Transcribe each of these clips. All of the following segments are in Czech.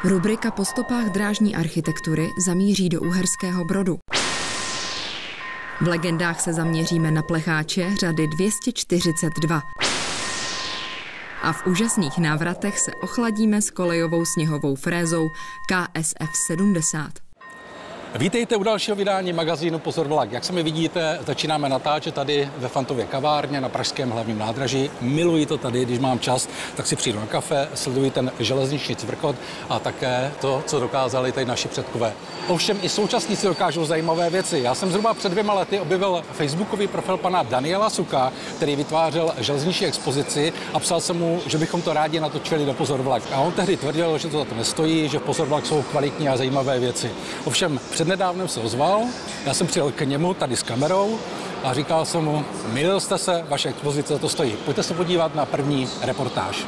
Rubrika Po stopách drážní architektury zamíří do Uherského Brodu. V legendách se zaměříme na plecháče řady 242. A v úžasných návratech se ochladíme s kolejovou sněhovou frézou KSF 70. Vítejte u dalšího vydání magazínu Pozor vlak. Jak sami vidíte, začínáme natáčet tady ve Fantově kavárně na pražském hlavním nádraží. Miluji to tady, když mám čas, tak si přijdu na kafe, sleduji ten železniční cvrkot a také to, co dokázali tady naši předkové. Ovšem i současníci dokážou zajímavé věci. Já jsem zhruba před 2 lety objevil facebookový profil pana Daniela Suka, který vytvářel železniční expozici a psal jsem mu, že bychom to rádi natočili do Pozor vlak. A on tehdy tvrdil, že to za to nestojí, že v Pozor vlak jsou kvalitní a zajímavé věci. Ovšem přednedávnem se ozval, já jsem přijel k němu tady s kamerou a říkal jsem mu, mýlil jste se, vaše expozice za to stojí. Pojďte se podívat na první reportáž.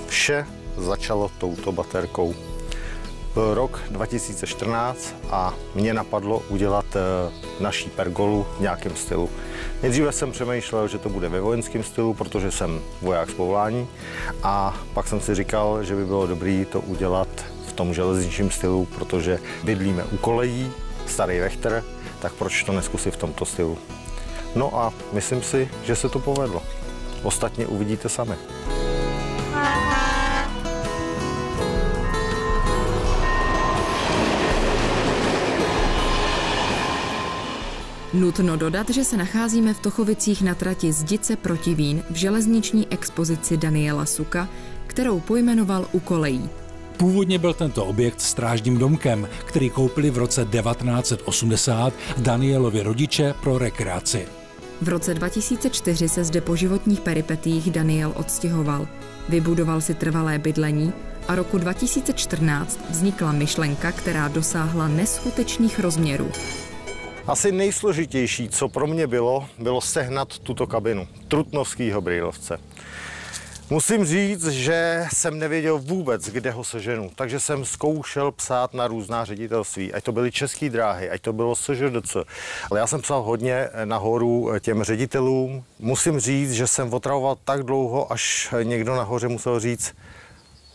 Vše začalo touto baterkou. Byl rok 2014 a mě napadlo udělat naší pergolu v nějakém stylu. Nejdříve jsem přemýšlel, že to bude ve vojenském stylu, protože jsem voják z povolání, a pak jsem si říkal, že by bylo dobré to udělat v tom železničním stylu, protože bydlíme u kolejí, starý Vechter, tak proč to neskusit v tomto stylu. No a myslím si, že se to povedlo. Ostatně uvidíte sami. Nutno dodat, že se nacházíme v Tochovicích na trati Zdice proti Vín v železniční expozici Daniela Suka, kterou pojmenoval U kolejí. Původně byl tento objekt strážním domkem, který koupili v roce 1980 Danielovi rodiče pro rekreaci. V roce 2004 se zde po životních peripetiích Daniel odstěhoval. Vybudoval si trvalé bydlení a roku 2014 vznikla myšlenka, která dosáhla neskutečných rozměrů. Asi nejsložitější, co pro mě bylo sehnat tuto kabinu Trutnovského brýlovce. Musím říct, že jsem nevěděl vůbec, kde ho seženu, takže jsem zkoušel psát na různá ředitelství, ať to byly České dráhy, ať to bylo SŽDC. Ale já jsem psal hodně nahoru těm ředitelům. Musím říct, že jsem otravoval tak dlouho, až někdo nahoře musel říct,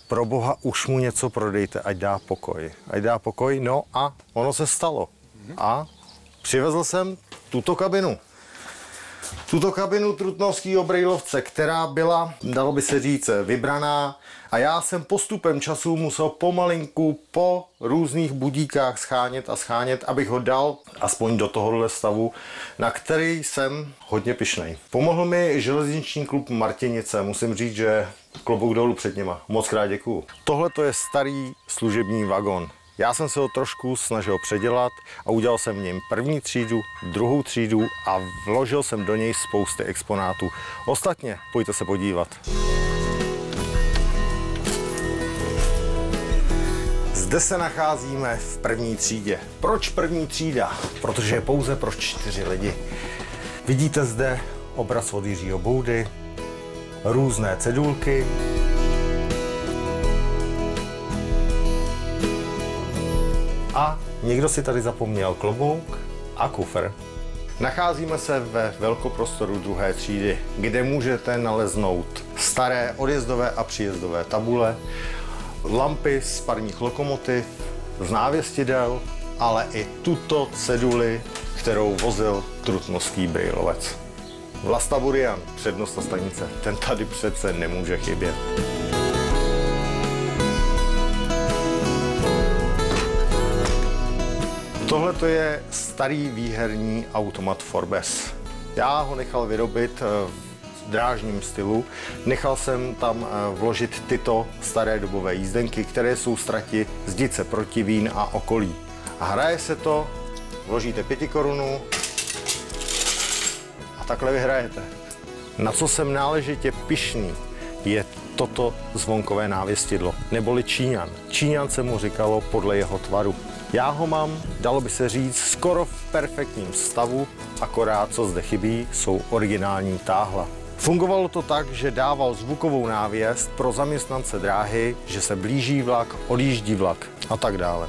pro boha, už mu něco prodejte, ať dá pokoj. Ať dá pokoj, no a ono se stalo. A přivezl jsem tuto kabinu. Tuto kabinu Trutnovského brýlovce, která byla, dalo by se říct, vybraná, a já jsem postupem času musel pomalinku po různých budíkách schánět, abych ho dal aspoň do tohohle stavu, na který jsem hodně pyšnej. Pomohl mi železniční klub Martinice, musím říct, že klobouk dolů před nima. Moc krát děkuju. Tohle to je starý služební vagon. Já jsem se ho trošku snažil předělat a udělal jsem v něm první třídu, druhou třídu a vložil jsem do něj spousty exponátů. Ostatně pojďte se podívat. Zde se nacházíme v první třídě. Proč první třída? Protože je pouze pro 4 lidi. Vidíte zde obraz od Jiřího Boudy, různé cedulky, a někdo si tady zapomněl klobouk a kufr. Nacházíme se ve velkoprostoru 2. třídy, kde můžete naleznout staré odjezdové a příjezdové tabule, lampy z parních lokomotiv, z návěstidel, ale i tuto ceduli, kterou vozil Trutnovský brýlovec. Vlasta Burian, přednosta stanice, ten tady přece nemůže chybět. Tohle to je starý výherní automat Forbes. Já ho nechal vyrobit v drážním stylu. Nechal jsem tam vložit tyto staré dobové jízdenky, které jsou z trati Zdice proti Vín a okolí. A hraje se to, vložíte 5 korun a takhle vyhrajete. Na co jsem náležitě pyšný, je toto zvonkové návěstidlo, neboli Číňan. Číňan se mu říkalo podle jeho tvaru. Já ho mám, dalo by se říct, skoro v perfektním stavu, akorát co zde chybí, jsou originální táhla. Fungovalo to tak, že dával zvukovou návěst pro zaměstnance dráhy, že se blíží vlak, odjíždí vlak a tak dále.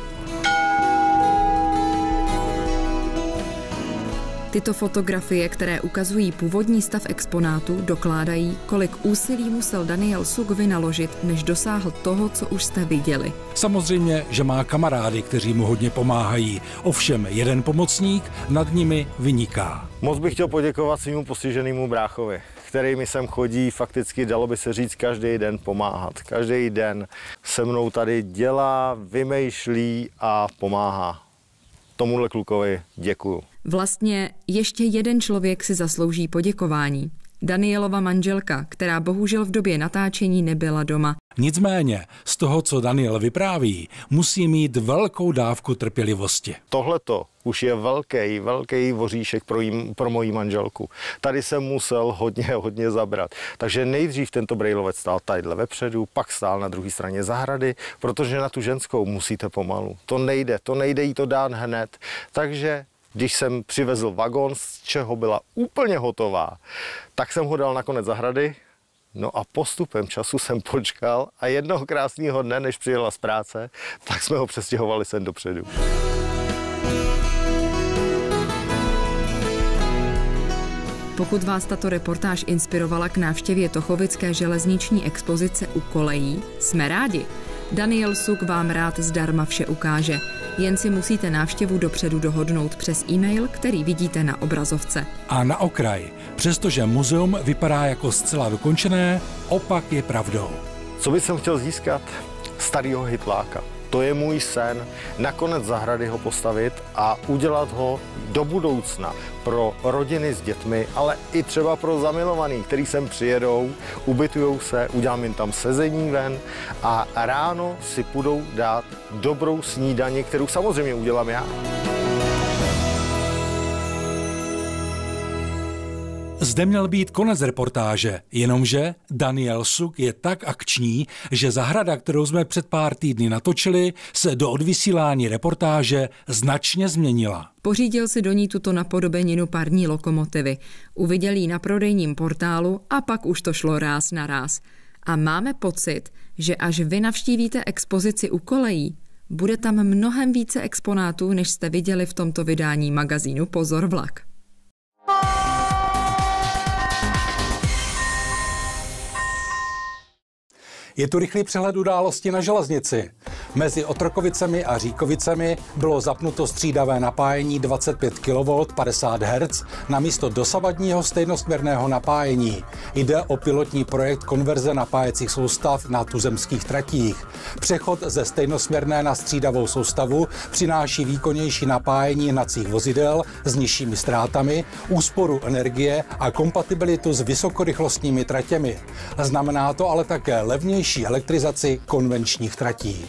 Tyto fotografie, které ukazují původní stav exponátu, dokládají, kolik úsilí musel Daniel Suk vynaložit, než dosáhl toho, co už jste viděli. Samozřejmě, že má kamarády, kteří mu hodně pomáhají. Ovšem jeden pomocník nad nimi vyniká. Moc bych chtěl poděkovat svému postiženému bráchovi, který mi sem chodí, fakticky dalo by se říct, každý den pomáhat. Každý den se mnou tady dělá, vymýšlí a pomáhá. Tomuhle klukovi děkuju. Vlastně ještě jeden člověk si zaslouží poděkování. Danielova manželka, která bohužel v době natáčení nebyla doma. Nicméně, z toho, co Daniel vypráví, musí mít velkou dávku trpělivosti. Tohleto už je velký voříšek pro moji manželku. Tady jsem musel hodně zabrat. Takže nejdřív tento brejlovec stál tadyhle vepředu, pak stál na druhé straně zahrady, protože na tu ženskou musíte pomalu. To nejde jí to dát hned. Takže když jsem přivezl vagon, z čeho byla úplně hotová, tak jsem ho dal na konec zahrady. No a postupem času jsem počkal a jednoho krásného dne, než přijela z práce, tak jsme ho přestěhovali sem dopředu. Pokud vás tato reportáž inspirovala k návštěvě Tochovické železniční expozice u kolejí, jsme rádi. Daniel Suk vám rád zdarma vše ukáže. Jen si musíte návštěvu dopředu dohodnout přes e-mail, který vidíte na obrazovce. A na okraj, přestože muzeum vypadá jako zcela dokončené, opak je pravdou. Co bych chtěl získat? Starýho hytláka. To je můj sen, nakonec zahrady ho postavit a udělat ho do budoucna pro rodiny s dětmi, ale i třeba pro zamilovaný, který sem přijedou, ubytujou se, udělám jim tam sezení ven a ráno si půjdou dát dobrou snídani, kterou samozřejmě udělám já. Zde měl být konec reportáže, jenomže Daniel Suk je tak akční, že zahrada, kterou jsme před pár týdny natočili, se do odvysílání reportáže značně změnila. Pořídil si do ní tuto napodobeninu parní lokomotivy, uviděl ji na prodejním portálu a pak už to šlo ráz na ráz. A máme pocit, že až vy navštívíte expozici u kolejí, bude tam mnohem více exponátů, než jste viděli v tomto vydání magazínu Pozor vlak. Je tu rychlý přehled událostí na železnici. Mezi Otrokovicemi a Říkovicemi bylo zapnuto střídavé napájení 25 kV 50 Hz na místo dosavadního stejnosměrného napájení. Jde o pilotní projekt konverze napájecích soustav na tuzemských tratích. Přechod ze stejnosměrné na střídavou soustavu přináší výkonnější napájení hnacích vozidel s nižšími ztrátami, úsporu energie a kompatibilitu s vysokorychlostními tratěmi. Znamená to ale také levnější elektrizaci konvenčních tratí.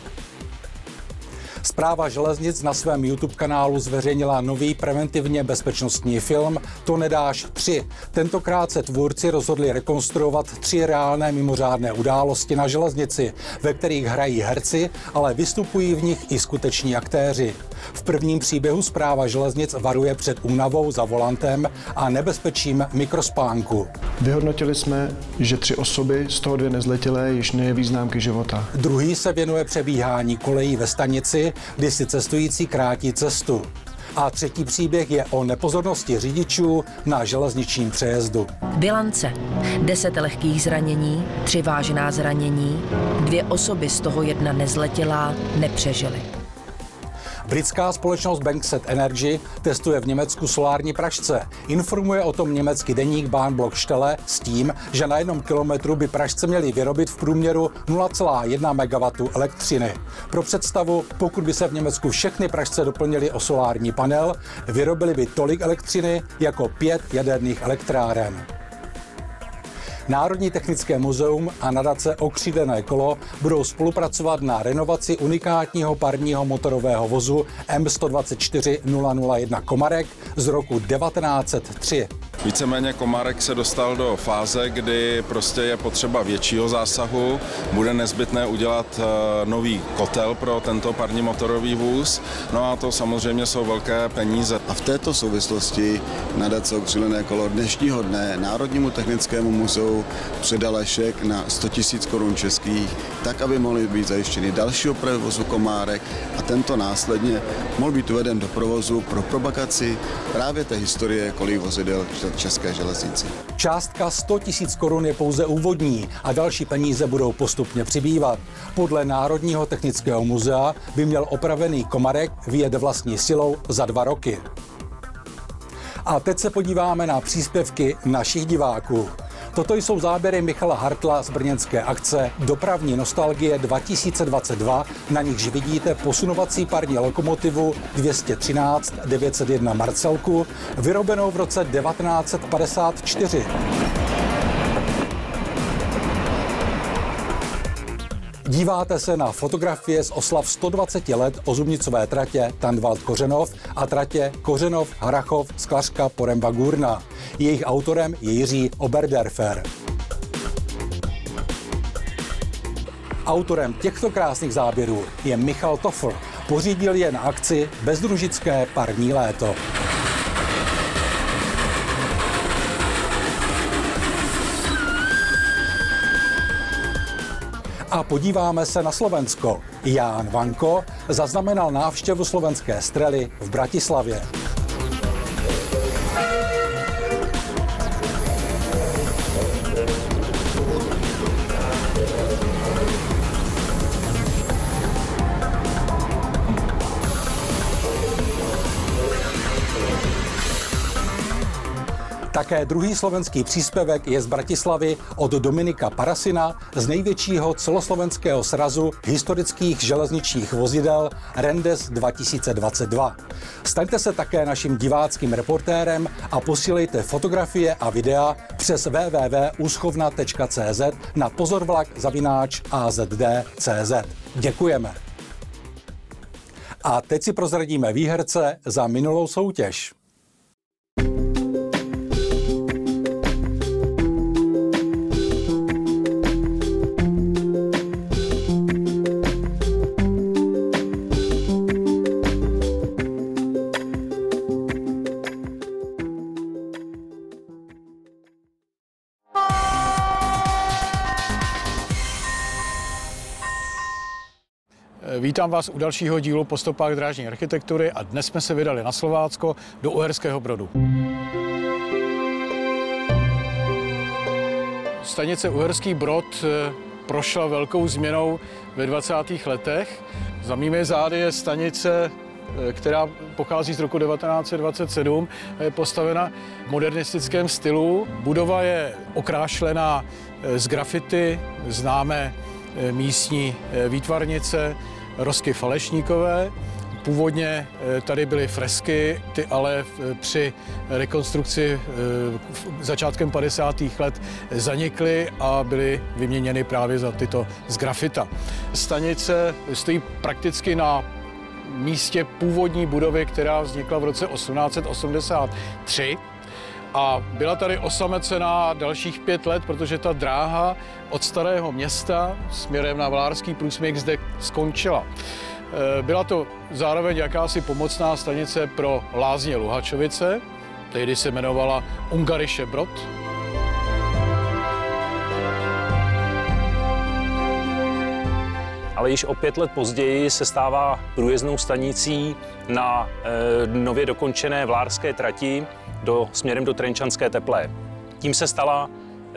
Správa železnic na svém YouTube kanálu zveřejnila nový preventivně bezpečnostní film To nedáš 3. Tentokrát se tvůrci rozhodli rekonstruovat 3 reálné mimořádné události na železnici, ve kterých hrají herci, ale vystupují v nich i skuteční aktéři. V prvním příběhu správa železnic varuje před únavou za volantem a nebezpečím mikrospánku. Vyhodnotili jsme, že 3 osoby, z toho 2 nezletilé, již nejeví známky života. Druhý se věnuje přebíhání kolejí ve stanici, kdy si cestující krátí cestu. A třetí příběh je o nepozornosti řidičů na železničním přejezdu. Bilance. 10 lehkých zranění, 3 vážná zranění, 2 osoby, z toho 1 nezletilá, nepřežily. Britská společnost Bankset Energy testuje v Německu solární pražce. Informuje o tom německý deník Bahnblock Stelle s tím, že na 1 kilometru by pražce měly vyrobit v průměru 0,1 MW elektřiny. Pro představu, pokud by se v Německu všechny pražce doplnily o solární panel, vyrobili by tolik elektřiny jako 5 jaderných elektráren. Národní technické muzeum a nadace Okřídlené kolo budou spolupracovat na renovaci unikátního parního motorového vozu M124 001 Komarek z roku 1903. Víceméně Komárek se dostal do fáze, kdy prostě je potřeba většího zásahu, bude nezbytné udělat nový kotel pro tento parní motorový vůz, no a to samozřejmě jsou velké peníze. A v této souvislosti nadace Okřídlené kolo dnešního dne Národnímu technickému muzeu předala šek na 100 000 korun českých, tak, aby mohly být zajištěny dalšího provozu Komárek a tento následně mohl být uveden do provozu pro propagaci právě té historie kolejích vozidel České železnici. Částka 100 000 korun je pouze úvodní a další peníze budou postupně přibývat. Podle Národního technického muzea by měl opravený Komárek vyjet vlastní silou za 2 roky. A teď se podíváme na příspěvky našich diváků. Toto jsou záběry Michala Hartla z brněnské akce Dopravní nostalgie 2022, na nichž vidíte posunovací parní lokomotivu 213 901 Marcelku, vyrobenou v roce 1954. Díváte se na fotografie z oslav 120 let ozubnicové tratě Tanvald-Kořenov a tratě Kořenov-Harachov-Sklařka-Poremba-Gurna. Jejich autorem je Jiří Oberderfer. Autorem těchto krásných záběrů je Michal Toffl. Pořídil je na akci Bezdružické parní léto. A podíváme se na Slovensko. Ján Vanko zaznamenal návštěvu slovenské Strely v Bratislavě. Také druhý slovenský příspěvek je z Bratislavy od Dominika Parasina z největšího celoslovenského srazu historických železničních vozidel Rendes 2022. Staňte se také naším diváckým reportérem a posílejte fotografie a videa přes www.úschovna.cz na pozorvlak@azd.cz. Děkujeme. A teď si prozradíme výherce za minulou soutěž. Vítám vás u dalšího dílu Po stopách drážní architektury a dnes jsme se vydali na Slovácko do Uherského Brodu. Stanice Uherský Brod prošla velkou změnou ve 20. letech. Za mými zády je stanice, která pochází z roku 1927, je postavena v modernistickém stylu. Budova je okrášlená z grafity, známé místní výtvarnice Rosky Falešníkové. Původně tady byly fresky, ty ale při rekonstrukci začátkem 50. let zanikly a byly vyměněny právě za tyto z grafita. Stanice stojí prakticky na místě původní budovy, která vznikla v roce 1883. A byla tady osamocená dalších 5 let, protože ta dráha od Starého Města směrem na Vlárský průsmyk zde skončila. Byla to zároveň jakási pomocná stanice pro lázně Luhačovice, tehdy se jmenovala Ungariše Brod. Ale již o 5 let později se stává průjezdnou stanicí na nově dokončené Vlárské trati směrem do Trenčanské Teplé. Tím se stala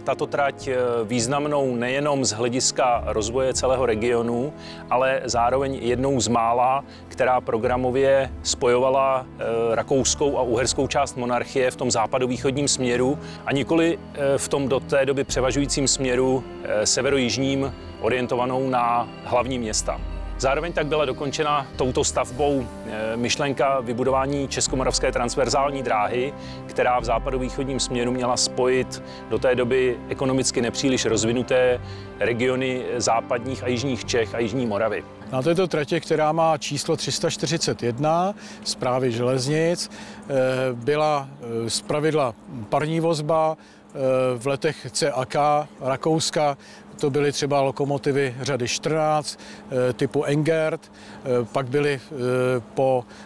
tato trať významnou nejenom z hlediska rozvoje celého regionu, ale zároveň jednou z mála, která programově spojovala rakouskou a uherskou část monarchie v tom západovýchodním směru a nikoli v tom do té doby převažujícím směru severojižním orientovanou na hlavní města. Zároveň tak byla dokončena touto stavbou myšlenka vybudování českomoravské transverzální dráhy, která v západovýchodním směru měla spojit do té doby ekonomicky nepříliš rozvinuté regiony západních a jižních Čech a jižní Moravy. Na této tratě, která má číslo 341 Správy železnic, byla zpravidla parní vozba. V letech CAK Rakouska to byly třeba lokomotivy řady 14 typu Engert, pak byly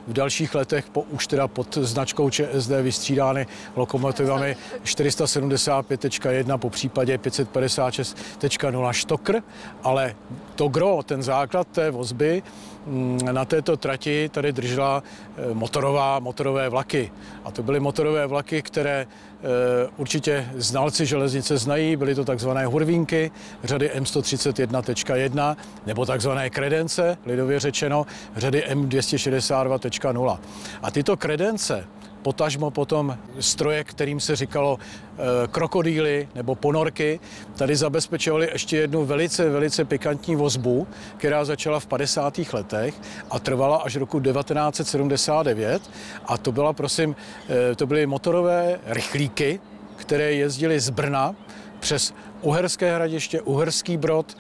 v dalších letech už teda pod značkou ČSD vystřídány lokomotivami 475.1 po případě 556.0 Štokr, ale to gro, ten základ té vozby na této trati tady držela motorové vlaky. A to byly motorové vlaky, které určitě znalci železnice znají, byly to takzvané hurvínky řady M131.1 nebo takzvané kredence, lidově řečeno, řady M262.0. A tyto kredence, potažmo potom stroje, kterým se říkalo krokodýly nebo ponorky, tady zabezpečovaly ještě jednu velice pikantní vozbu, která začala v 50. letech a trvala až roku 1979. A to byly motorové rychlíky, které jezdily z Brna přes Uherské Hradiště, Uherský Brod,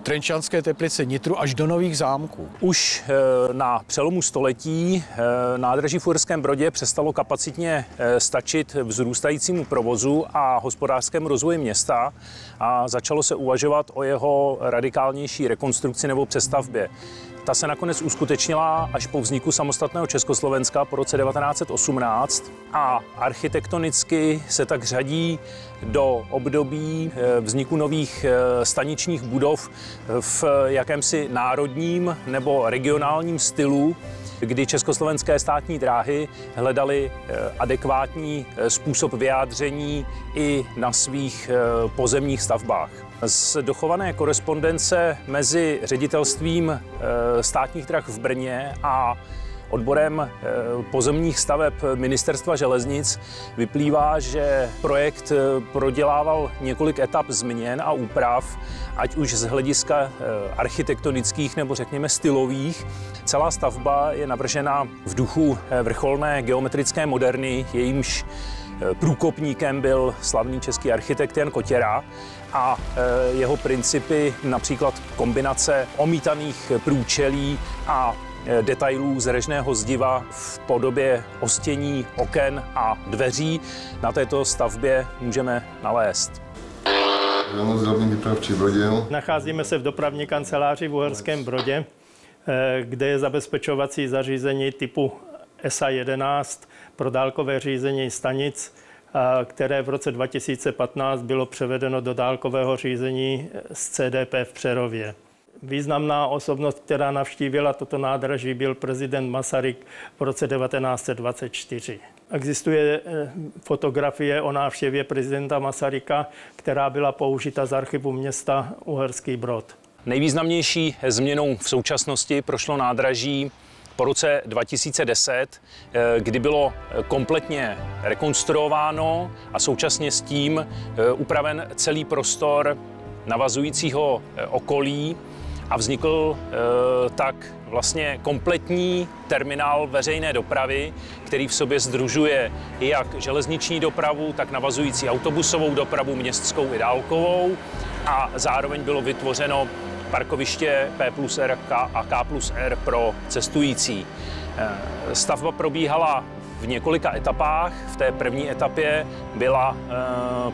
Trenčanské Teplice, Nitru až do Nových Zámků. Už na přelomu století nádraží v Uherském Brodě přestalo kapacitně stačit vzrůstajícímu provozu a hospodářskému rozvoji města a začalo se uvažovat o jeho radikálnější rekonstrukci nebo přestavbě. Ta se nakonec uskutečnila až po vzniku samostatného Československa po roce 1918 a architektonicky se tak řadí do období vzniku nových staničních budov v jakémsi národním nebo regionálním stylu, kdy československé státní dráhy hledaly adekvátní způsob vyjádření i na svých pozemních stavbách. Z dochované korespondence mezi ředitelstvím státních drah v Brně a odborem pozemních staveb Ministerstva železnic vyplývá, že projekt prodělával několik etap změn a úprav, ať už z hlediska architektonických nebo řekněme stylových. Celá stavba je navržena v duchu vrcholné geometrické moderny, jejímž průkopníkem byl slavný český architekt Jan Kotěra a jeho principy, například kombinace omítaných průčelí a detailů z režného zdiva v podobě ostění, oken a dveří na této stavbě můžeme nalézt. Nacházíme se v dopravní kanceláři v Uherském Brodě, kde je zabezpečovací zařízení typu SA11 pro dálkové řízení stanic, které v roce 2015 bylo převedeno do dálkového řízení z CDP v Přerově. Významná osobnost, která navštívila toto nádraží, byl prezident Masaryk v roce 1924. Existuje fotografie o návštěvě prezidenta Masaryka, která byla použita z archivu města Uherský Brod. Nejvýznamnější změnou v současnosti prošlo nádraží po roce 2010, kdy bylo kompletně rekonstruováno a současně s tím upraven celý prostor navazujícího okolí a vznikl tak vlastně kompletní terminál veřejné dopravy, který v sobě sdružuje jak železniční dopravu, tak navazující autobusovou dopravu, městskou i dálkovou, a zároveň bylo vytvořeno parkoviště P+R a K+R pro cestující. Stavba probíhala v několika etapách. V té první etapě byla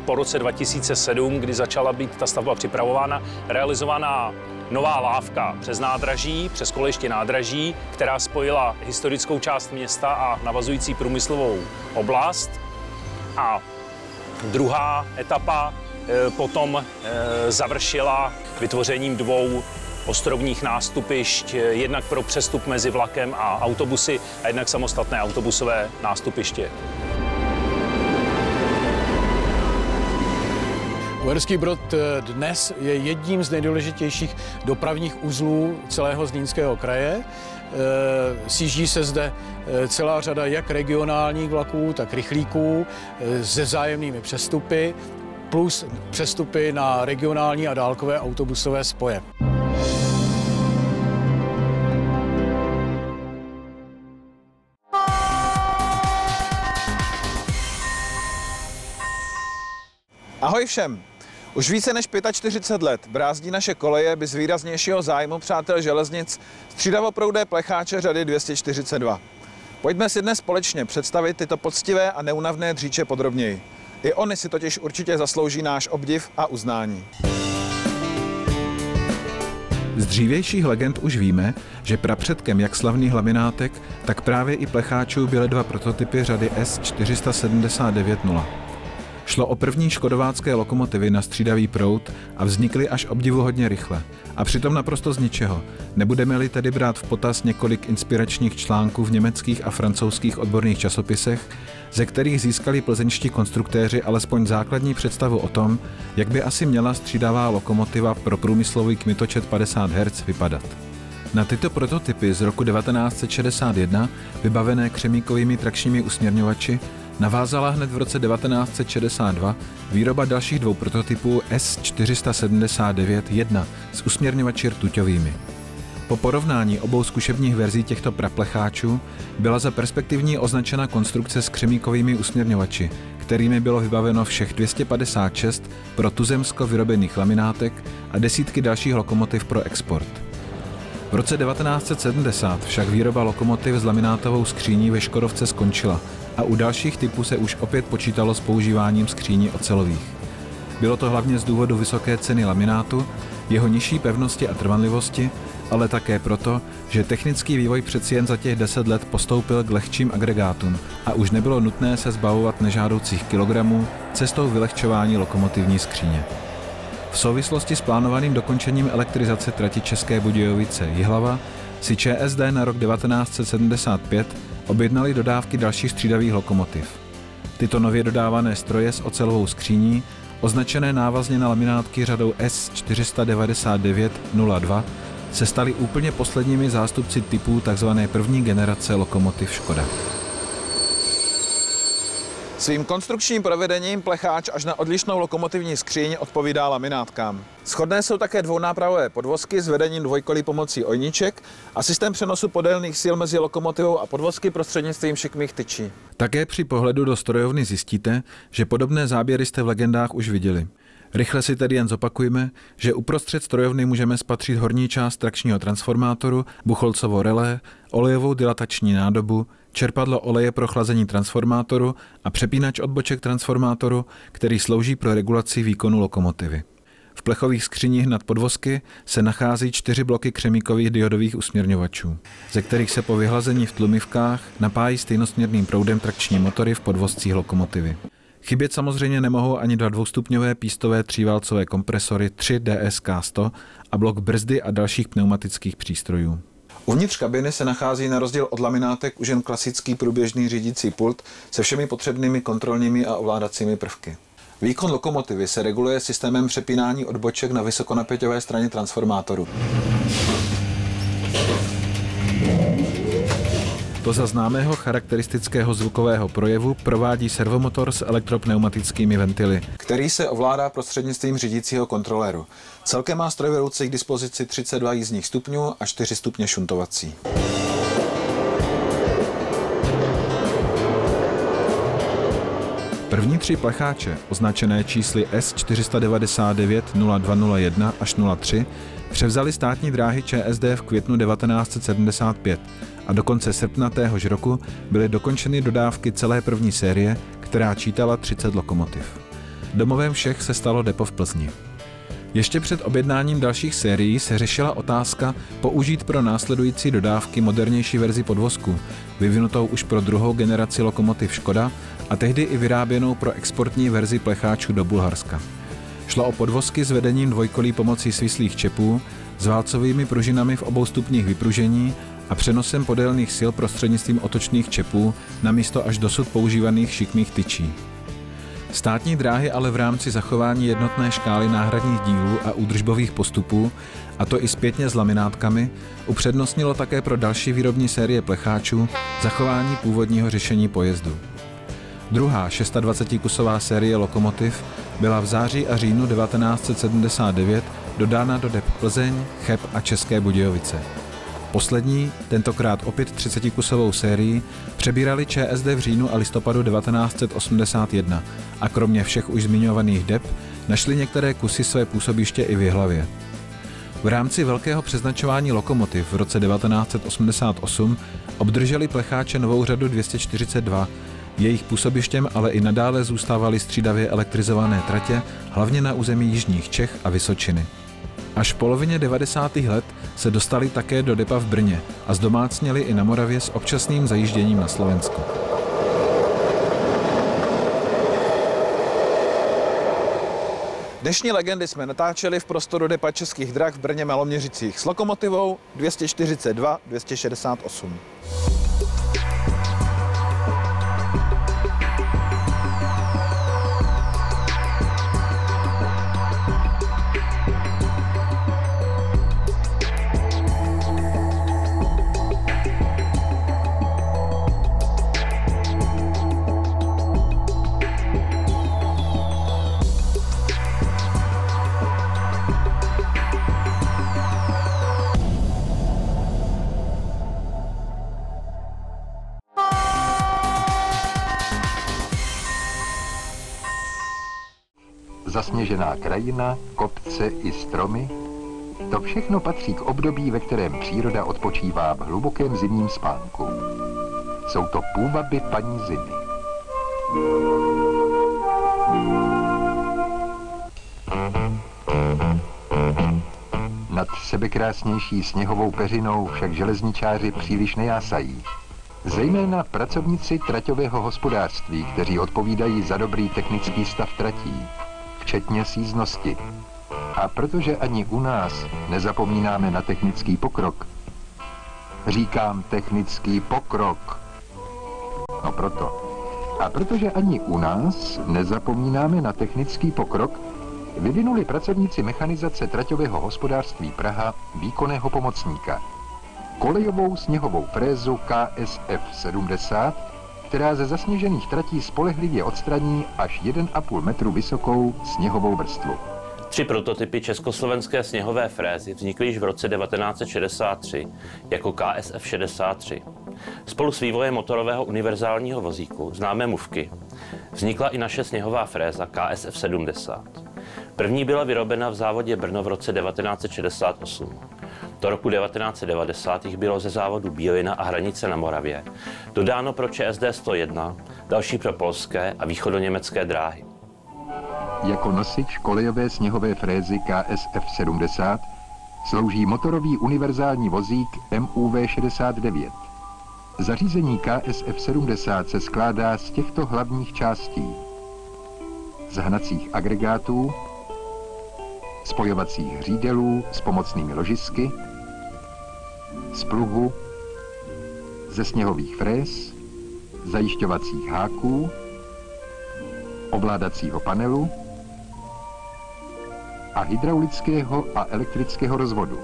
po roce 2007, kdy začala být ta stavba připravována, realizovaná nová lávka přes nádraží, přes kolejiště nádraží, která spojila historickou část města a navazující průmyslovou oblast. A druhá etapa potom završila vytvořením dvou ostrovních nástupišť, jednak pro přestup mezi vlakem a autobusy a jednak samostatné autobusové nástupiště. Uherský Brod dnes je jedním z nejdůležitějších dopravních uzlů celého Zlínského kraje. Sjíždí se zde celá řada jak regionálních vlaků, tak rychlíků se vzájemnými přestupy, plus přestupy na regionální a dálkové autobusové spoje. Ahoj všem! Už více než 45 let brázdí naše koleje bez výraznějšího zájmu přátel železnic střídavoproudé plecháče řady 242. Pojďme si dnes společně představit tyto poctivé a neúnavné dříče podrobněji. I oni si totiž určitě zaslouží náš obdiv a uznání. Z dřívějších legend už víme, že prapředkem jak slavných laminátek, tak právě i plecháčů byly dva prototypy řady S479-0. Šlo o první škodovácké lokomotivy na střídavý proud a vznikly až obdivuhodně rychle. A přitom naprosto z ničeho. Nebudeme-li tedy brát v potaz několik inspiračních článků v německých a francouzských odborných časopisech, ze kterých získali plzeňští konstruktéři alespoň základní představu o tom, jak by asi měla střídavá lokomotiva pro průmyslový kmitočet 50 Hz vypadat. Na tyto prototypy z roku 1961, vybavené křemíkovými trakčními usměrňovači, navázala hned v roce 1962 výroba dalších dvou prototypů S479-1 s usměrňovači rtuťovými. Po porovnání obou zkušebních verzí těchto praplecháčů byla za perspektivní označena konstrukce s křemíkovými usměrňovači, kterými bylo vybaveno všech 256 pro tuzemsko vyrobených laminátek a desítky dalších lokomotiv pro export. V roce 1970 však výroba lokomotiv s laminátovou skříní ve Škodovce skončila a u dalších typů se už opět počítalo s používáním skříní ocelových. Bylo to hlavně z důvodu vysoké ceny laminátu, jeho nižší pevnosti a trvanlivosti, ale také proto, že technický vývoj přeci jen za těch 10 let postoupil k lehčím agregátům a už nebylo nutné se zbavovat nežádoucích kilogramů cestou vylehčování lokomotivní skříně. V souvislosti s plánovaným dokončením elektrizace trati České Budějovice-Jihlava si ČSD na rok 1975 objednali dodávky dalších střídavých lokomotiv. Tyto nově dodávané stroje s ocelovou skříní, označené návazně na laminátky řadou S499-02, se staly úplně posledními zástupci typů tzv. První generace lokomotiv Škoda. Svým konstrukčním provedením plecháč až na odlišnou lokomotivní skříň odpovídá laminátkám. Shodné jsou také dvounápravové podvozky s vedením dvojkolí pomocí ojniček a systém přenosu podélných sil mezi lokomotivou a podvozky prostřednictvím šikmých tyčí. Také při pohledu do strojovny zjistíte, že podobné záběry jste v legendách už viděli. Rychle si tedy jen zopakujme, že uprostřed strojovny můžeme spatřit horní část trakčního transformátoru, Buchholzovo relé, olejovou dilatační nádobu, čerpadlo oleje pro chlazení transformátoru a přepínač odboček transformátoru, který slouží pro regulaci výkonu lokomotivy. V plechových skříních nad podvozky se nachází 4 bloky křemíkových diodových usměrňovačů, ze kterých se po vyhlazení v tlumivkách napájí stejnosměrným proudem trakční motory v podvozcích lokomotivy. Chybět samozřejmě nemohou ani dva dvoustupňové pístové tříválcové kompresory 3 DSK-100 a blok brzdy a dalších pneumatických přístrojů. Uvnitř kabiny se nachází na rozdíl od laminátek už jen klasický průběžný řídící pult se všemi potřebnými kontrolními a ovládacími prvky. Výkon lokomotivy se reguluje systémem přepínání odboček na vysokonapěťové straně transformátoru. To za známého charakteristického zvukového projevu provádí servomotor s elektropneumatickými ventily, který se ovládá prostřednictvím řídícího kontroléru. Celkem má strojvedoucí k dispozici 32 jízdních stupňů a 4 stupně šuntovací. První 3 plecháče, označené čísly S499-0201 až 03, převzali státní dráhy ČSD v květnu 1975 a do konce srpna téhož roku byly dokončeny dodávky celé první série, která čítala 30 lokomotiv. Domovem všech se stalo depo v Plzni. Ještě před objednáním dalších sérií se řešila otázka použít pro následující dodávky modernější verzi podvozku, vyvinutou už pro druhou generaci lokomotiv Škoda a tehdy i vyráběnou pro exportní verzi plecháčů do Bulharska. Šlo o podvozky s vedením dvojkolí pomocí svislých čepů, s válcovými pružinami v obou stupních vypružení a přenosem podélných sil prostřednictvím otočných čepů namísto až dosud používaných šikmých tyčí. Státní dráhy ale v rámci zachování jednotné škály náhradních dílů a údržbových postupů, a to i zpětně s laminátkami, upřednostnilo také pro další výrobní série plecháčů zachování původního řešení pojezdu. Druhá 26-kusová série lokomotiv byla v září a říjnu 1979 dodána do dep Plzeň, Cheb a České Budějovice. Poslední, tentokrát opět 30-kusovou sérii, přebírali ČSD v říjnu a listopadu 1981 a kromě všech už zmiňovaných dep našli některé kusy své působiště i v Jihlavě. V rámci velkého přeznačování lokomotiv v roce 1988 obdrželi plecháče novou řadu 242, jejich působištěm ale i nadále zůstávaly střídavě elektrizované tratě, hlavně na území jižních Čech a Vysočiny. Až v polovině 90. let se dostali také do depa v Brně a zdomácněli i na Moravě s občasným zajížděním na Slovensko. Dnešní legendy jsme natáčeli v prostoru depa Českých drah v Brně Maloměřicích s lokomotivou 242 268. Zasněžená krajina, kopce i stromy, to všechno patří k období, ve kterém příroda odpočívá v hlubokém zimním spánku. Jsou to půvaby paní zimy. Nad sebekrásnější sněhovou peřinou však železničáři příliš nejásají. Zejména pracovníci traťového hospodářství, kteří odpovídají za dobrý technický stav tratí, včetně síznosti. A protože ani u nás nezapomínáme na technický pokrok, říkám technický pokrok, no proto. A protože ani u nás nezapomínáme na technický pokrok, vyvinuli pracovníci mechanizace traťového hospodářství Praha výkonného pomocníka. Kolejovou sněhovou frézu KSF 70, která ze zasněžených tratí spolehlivě odstraní až 1,5 metru vysokou sněhovou vrstvu. 3 prototypy československé sněhové frézy vznikly již v roce 1963 jako KSF 63. Spolu s vývojem motorového univerzálního vozíku, známé mufky, vznikla i naše sněhová fréza KSF 70. První byla vyrobena v závodě Brno v roce 1968. Do roku 1990 bylo ze závodu Bílina a Hranice na Moravě dodáno pro ČSD 101, další pro polské a východoněmecké dráhy. Jako nosič kolejové sněhové frézy KSF 70 slouží motorový univerzální vozík MUV 69. Zařízení KSF 70 se skládá z těchto hlavních částí: z hnacích agregátů, spojovacích hřídelů s pomocnými ložisky, z pluhu, ze sněhových fréz, zajišťovacích háků, ovládacího panelu a hydraulického a elektrického rozvodu.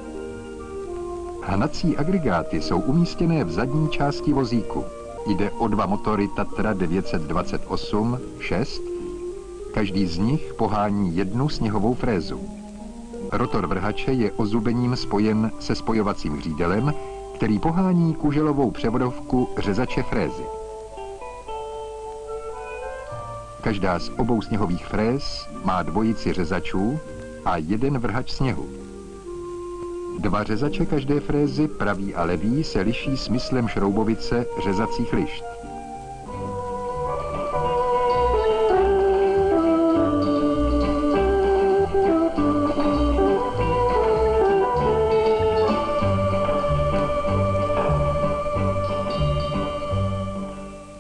Hnací agregáty jsou umístěné v zadní části vozíku. Jde o 2 motory Tatra 928-6, každý z nich pohání 1 sněhovou frézu. Rotor vrhače je ozubením spojen se spojovacím hřídelem, který pohání kuželovou převodovku řezače frézy. Každá z obou sněhových fréz má dvojici řezačů a 1 vrhač sněhu. 2 řezače každé frézy, pravý a levý, se liší smyslem šroubovice řezacích lišt.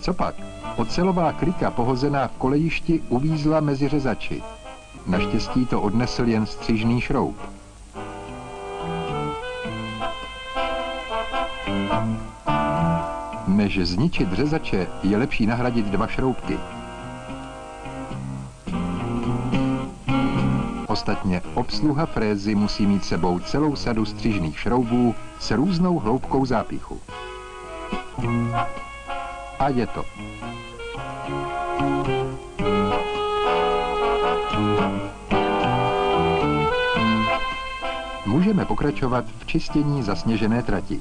Copak? Ocelová klika pohozená v kolejišti uvízla mezi řezači. Naštěstí to odnesl jen střižný šroub. Než zničit řezače, je lepší nahradit 2 šroubky. Ostatně obsluha frézy musí mít sebou celou sadu střižných šroubů s různou hloubkou zápichu. A je to. můžeme pokračovat v čistění zasněžené trati.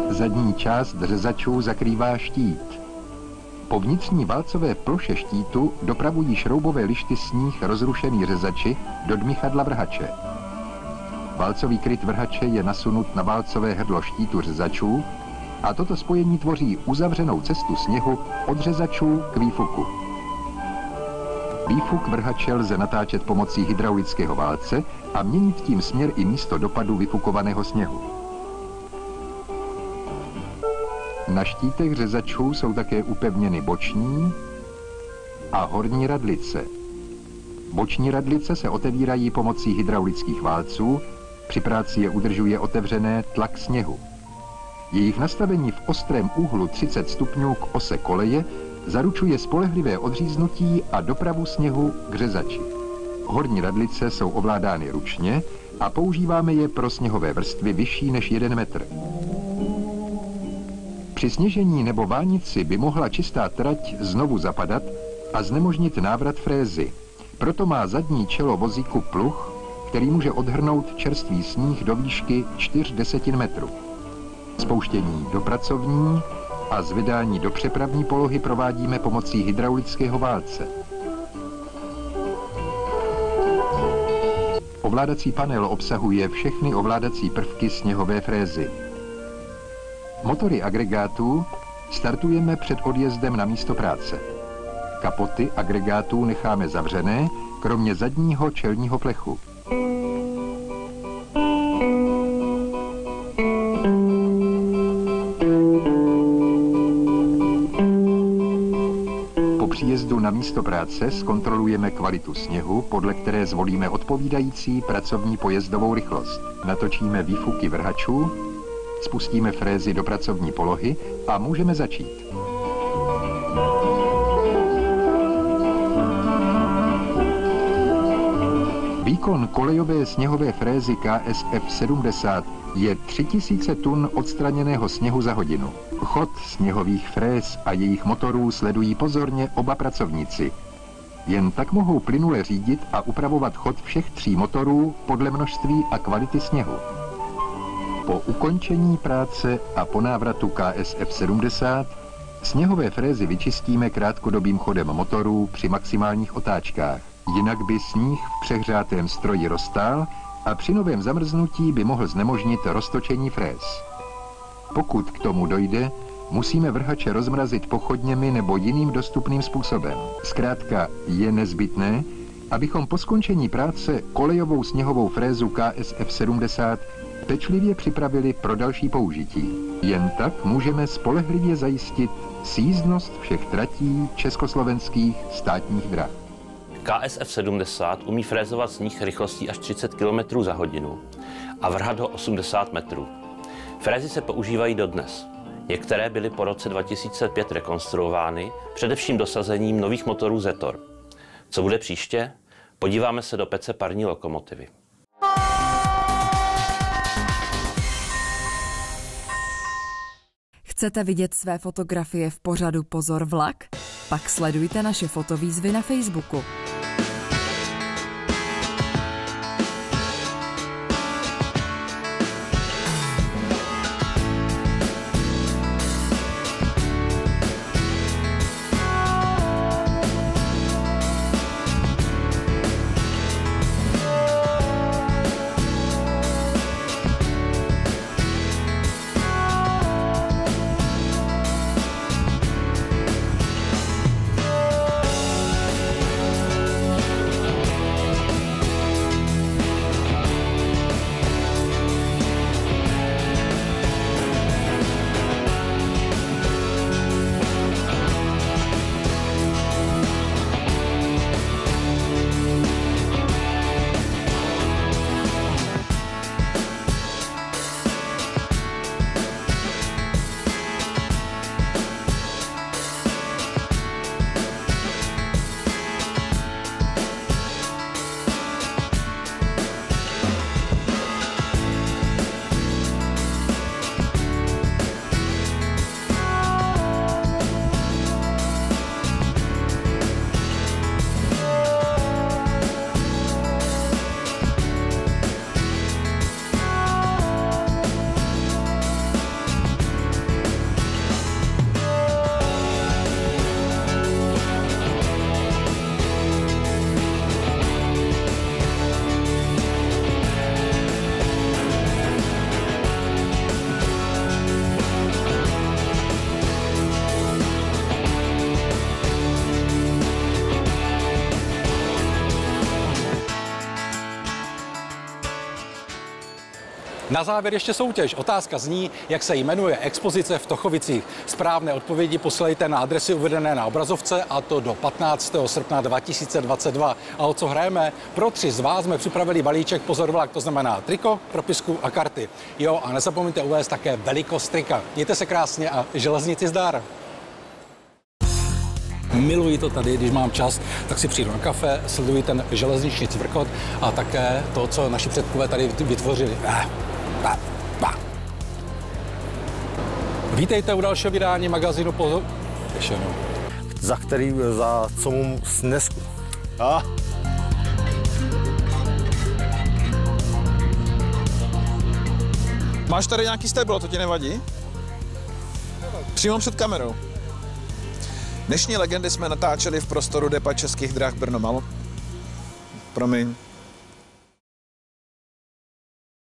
Zadní část řezačů zakrývá štít. Po vnitřní válcové ploše štítu dopravují šroubové lišty sníh rozrušený řezači do dmychadla vrhače. Válcový kryt vrhače je nasunut na válcové hrdlo štítu řezačů a toto spojení tvoří uzavřenou cestu sněhu od řezačů k výfuku. Výfuk vrhače lze natáčet pomocí hydraulického válce a měnit tím směr i místo dopadu vyfukovaného sněhu. Na štítech řezačů jsou také upevněny boční a horní radlice. Boční radlice se otevírají pomocí hydraulických válců, při práci je udržuje otevřené tlak sněhu. Jejich nastavení v ostrém úhlu 30 stupňů k ose koleje zaručuje spolehlivé odříznutí a dopravu sněhu k řezači. Horní radlice jsou ovládány ručně a používáme je pro sněhové vrstvy vyšší než 1 metr. Při sněžení nebo vánici by mohla čistá trať znovu zapadat a znemožnit návrat frézy. Proto má zadní čelo vozíku pluh, který může odhrnout čerstvý sníh do výšky 0,4 metru. Spouštění do pracovní a zvedání do přepravní polohy provádíme pomocí hydraulického válce. Ovládací panel obsahuje všechny ovládací prvky sněhové frézy. Motory agregátů startujeme před odjezdem na místo práce. Kapoty agregátů necháme zavřené, kromě zadního čelního plechu. Po příjezdu na místo práce zkontrolujeme kvalitu sněhu, podle které zvolíme odpovídající pracovní pojezdovou rychlost. Natočíme výfuky vrhačů, spustíme frézy do pracovní polohy a můžeme začít. Výkon kolejové sněhové frézy KSF 70 je 3000 tun odstraněného sněhu za hodinu. Chod sněhových fréz a jejich motorů sledují pozorně oba pracovníci. Jen tak mohou plynule řídit a upravovat chod všech 3 motorů podle množství a kvality sněhu. Po ukončení práce a po návratu KSF 70 sněhové frézy vyčistíme krátkodobým chodem motorů při maximálních otáčkách. Jinak by sníh v přehřátém stroji roztál a při novém zamrznutí by mohl znemožnit roztočení fréz. Pokud k tomu dojde, musíme vrhače rozmrazit pochodněmi nebo jiným dostupným způsobem. Zkrátka je nezbytné, abychom po skončení práce kolejovou sněhovou frézu KSF 70 pečlivě připravili pro další použití. Jen tak můžeme spolehlivě zajistit sjízdnost všech tratí československých státních drah. KSF 70 umí frézovat sníh rychlostí až 30 km za hodinu a vrhat ho 80 metrů. Frézy se používají dodnes. Některé byly po roce 2005 rekonstruovány, především dosazením nových motorů Zetor. Co bude příště? Podíváme se do pece parní lokomotivy. Chcete vidět své fotografie v pořadu Pozor vlak? Pak sledujte naše fotovýzvy na Facebooku. Na závěr ještě soutěž. Otázka zní, jak se jmenuje expozice v Tochovicích. Správné odpovědi posílejte na adresy uvedené na obrazovce, a to do 15. srpna 2022. A o co hrajeme? Pro 3 z vás jsme připravili balíček Pozor vlak, to znamená triko, propisku a karty. Jo, a nezapomeňte uvést také velikost trika. Mějte se krásně a železnici zdar. Miluji to tady, když mám čas, tak si přijdu na kafe, sleduji ten železniční cvrkot a také to, co naši předkové tady vytvořili. Vítejte u dalšího vydání magazínu Pozor. Ještě jednou. Za co mu snesku. Máš tady nějaký stéblo, to ti nevadí? Přímo před kamerou. Dnešní legendy jsme natáčeli v prostoru depa Českých drah Brno-Mal. Promiň.